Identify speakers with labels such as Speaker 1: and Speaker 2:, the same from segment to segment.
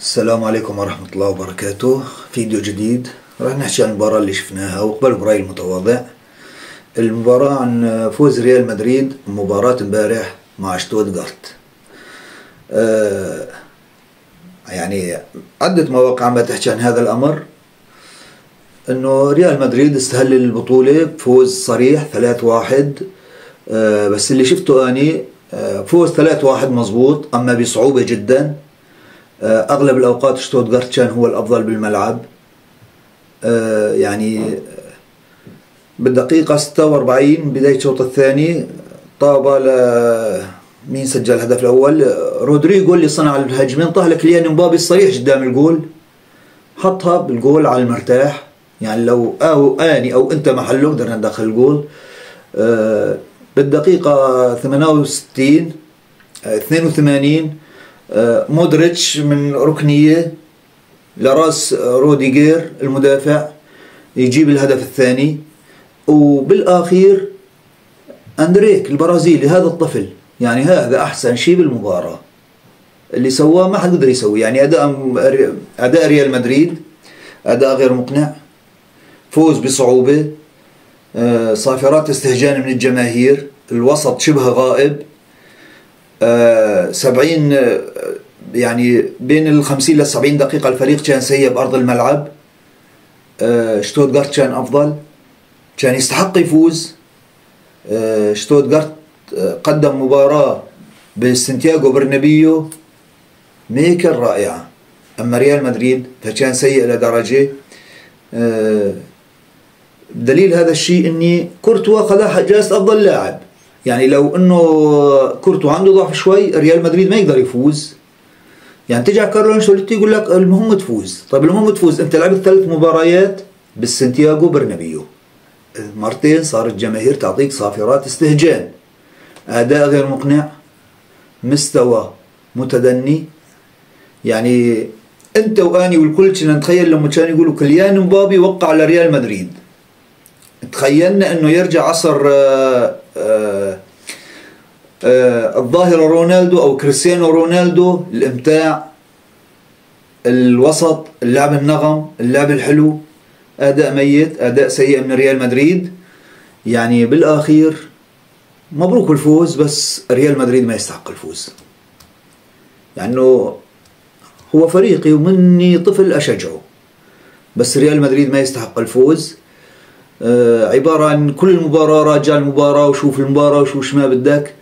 Speaker 1: السلام عليكم ورحمة الله وبركاته. فيديو جديد راح نحكي عن المباراة اللي شفناها وقبل برأيي المتواضع. المباراة عن فوز ريال مدريد مباراة امبارح مع شتوتغارت. يعني عدة مواقع عم تحكي عن هذا الأمر، انه ريال مدريد استهل البطولة بفوز صريح 3-1. بس اللي شفته اني فوز 3-1 مزبوط، اما بصعوبة جدا. اغلب الاوقات شتوتغارت كان هو الافضل بالملعب. يعني بالدقيقة 46 بداية الشوط الثاني طابة مين سجل الهدف الاول؟ رودريغو اللي صنع الهجمين، طه لكيليان امبابي الصريح قدام الجول، حطها بالجول على المرتاح. يعني لو اني او انت محله قدرنا ندخل الجول. بالدقيقة 68 82 مودريتش من ركنية لراس روديجير المدافع يجيب الهدف الثاني. وبالأخير أندريك البرازيلي، هذا الطفل يعني هذا أحسن شيء بالمباراة اللي سواه، ما حد قدر يسويه. يعني أداء ريال مدريد أداء غير مقنع، فوز بصعوبة، صافرات استهجان من الجماهير، الوسط شبه غائب. 70 يعني بين 50 ل 70 دقيقة الفريق كان سيء بأرض الملعب. شتوتغارت كان أفضل، كان يستحق يفوز. شتوتغارت قدم مباراة بسانتياغو برنابيو ميكا رائعة، أما ريال مدريد فكان سيء لدرجة. دليل هذا الشيء اني كورتوا خذ جائزة افضل لاعب. يعني لو انه كورتوا عنده ضعف شوي ريال مدريد ما يقدر يفوز. يعني تجي كارلو انشيلوتي يقول لك المهم تفوز. طيب المهم تفوز، انت لعبت 3 مباريات بالسانتياغو برنابيو، مرتين صارت الجماهير تعطيك صافرات استهجان، اداء غير مقنع، مستوى متدني. يعني انت واني والكل كنا نتخيل لما كانوا يقولوا كيليان امبابي وقع على ريال مدريد، تخيلنا انه يرجع عصر الظاهرة رونالدو او كريستيانو رونالدو، الامتاع، الوسط، اللعب النغم، اللعب الحلو. اداء ميت، اداء سيء من ريال مدريد. يعني بالاخير مبروك الفوز، بس ريال مدريد ما يستحق الفوز. يعني هو فريقي ومني طفل اشجعه، بس ريال مدريد ما يستحق الفوز. عبارة عن كل المباراة راجع المباراة وشوف المباراة وشوف ما بدك.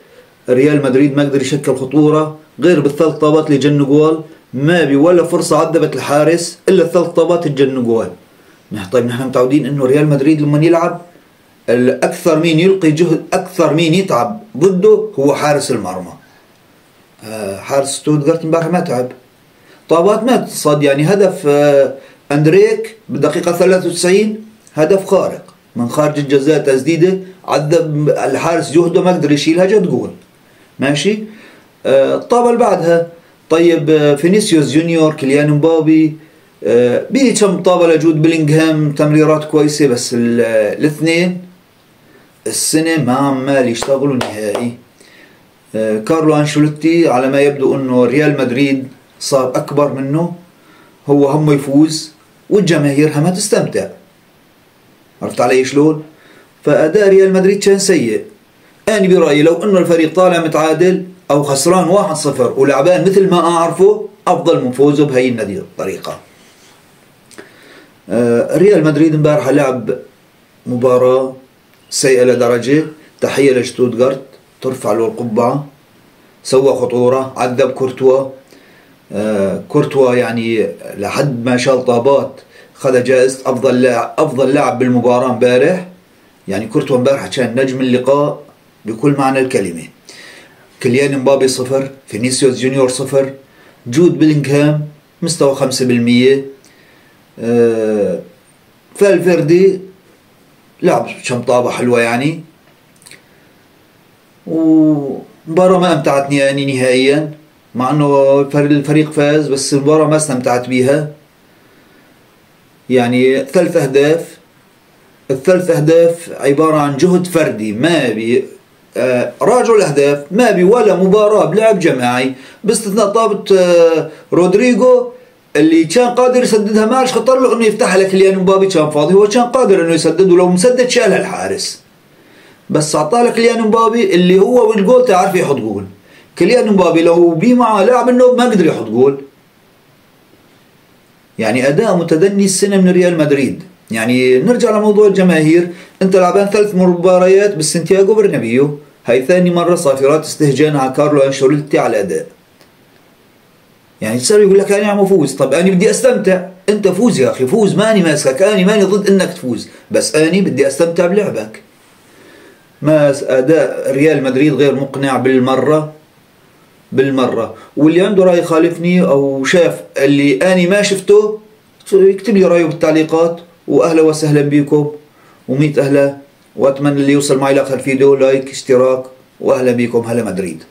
Speaker 1: ريال مدريد ما قدر يشكل خطورة غير بالثلاث طابات اللي جن جوال، ما بي ولا فرصة عذبت الحارس الا الثلاث طابات الجن جوال. طيب نحن متعودين انه ريال مدريد لما يلعب الاكثر مين يلقي جهد، اكثر مين يتعب ضده هو حارس المرمى. حارس شتوتغارت امبارح ما تعب، طابات ما تصد. يعني هدف اندريك بالدقيقة 93 هدف خارق من خارج الجزاء، تسديده عذب الحارس جهده ما قدر يشيلها، جت جول ماشي. الطابة اللي بعدها طيب فينيسيوس جونيور، كيليان امبابي، بيجي كم طابة لجود بيلينغهام، تمريرات كويسة، بس الاثنين السنة ما عمال يشتغلوا نهائي. كارلو انشيلوتي على ما يبدو انه ريال مدريد صار اكبر منه، هو همه يفوز والجماهير همها تستمتع. عرفت علي شلون؟ فأداء ريال مدريد كان سيء. أنا برأيي لو إنه الفريق طالع متعادل أو خسران 1-0 ولعبان مثل ما أعرفه، أفضل من فوزه بهي الطريقة. ريال مدريد امبارح لعب مباراة سيئة لدرجة، تحية لشتوتغارت ترفع له القبعة. سوى خطورة، عذب كورتوا. كورتوا يعني لحد ما شال طابات خذ جائزة أفضل لاعب بالمباراة امبارح. يعني كورتوا امبارح كان نجم اللقاء بكل معنى الكلمة. كيليان امبابي 0، فينيسيوس جونيور 0، جود بيلينغهام مستوى 5%. فالفيردي لعب كم طابة حلوة يعني. ومباراة ما أمتعتني يعني نهائيا، مع أنه الفريق فاز، بس المباراة ما استمتعت بيها. يعني 3 أهداف، ال3 أهداف عبارة عن جهد فردي، ما بي راجعوا الأهداف، ما بي ولا مباراة بلعب جماعي باستثناء طابة رودريغو اللي كان قادر يسددها ماش خطر له انه يفتحها لكيليان مبابي، كان فاضي، هو كان قادر انه يسدد، ولو مسدد شالها الحارس، بس اعطاه كيليان مبابي اللي هو والجول تعرف يحط جول. كيليان مبابي لو بي معه لاعب النوب ما قدر يحط جول. يعني اداء متدني السنه من ريال مدريد. يعني نرجع لموضوع الجماهير، انت لعبان 3 مباريات بالسانتياغو برنابيو، هاي ثاني مره صافرات استهجان على كارلو انشيلوتي على الاداء. يعني تصير يقول لك انا عم افوز، طب انا بدي استمتع، انت فوز يا اخي، فوز، ماني ماسكك، انا ماني ضد انك تفوز، بس انا بدي استمتع بلعبك. ما اداء ريال مدريد غير مقنع بالمره، واللي عنده راي يخالفني او شاف اللي اني ما شفته يكتب لي رايه بالتعليقات، واهلا وسهلا بكم و100 اهلا، واتمنى اللي يوصل معي لاخر الفيديو لايك اشتراك، واهلا بكم، هلا مدريد.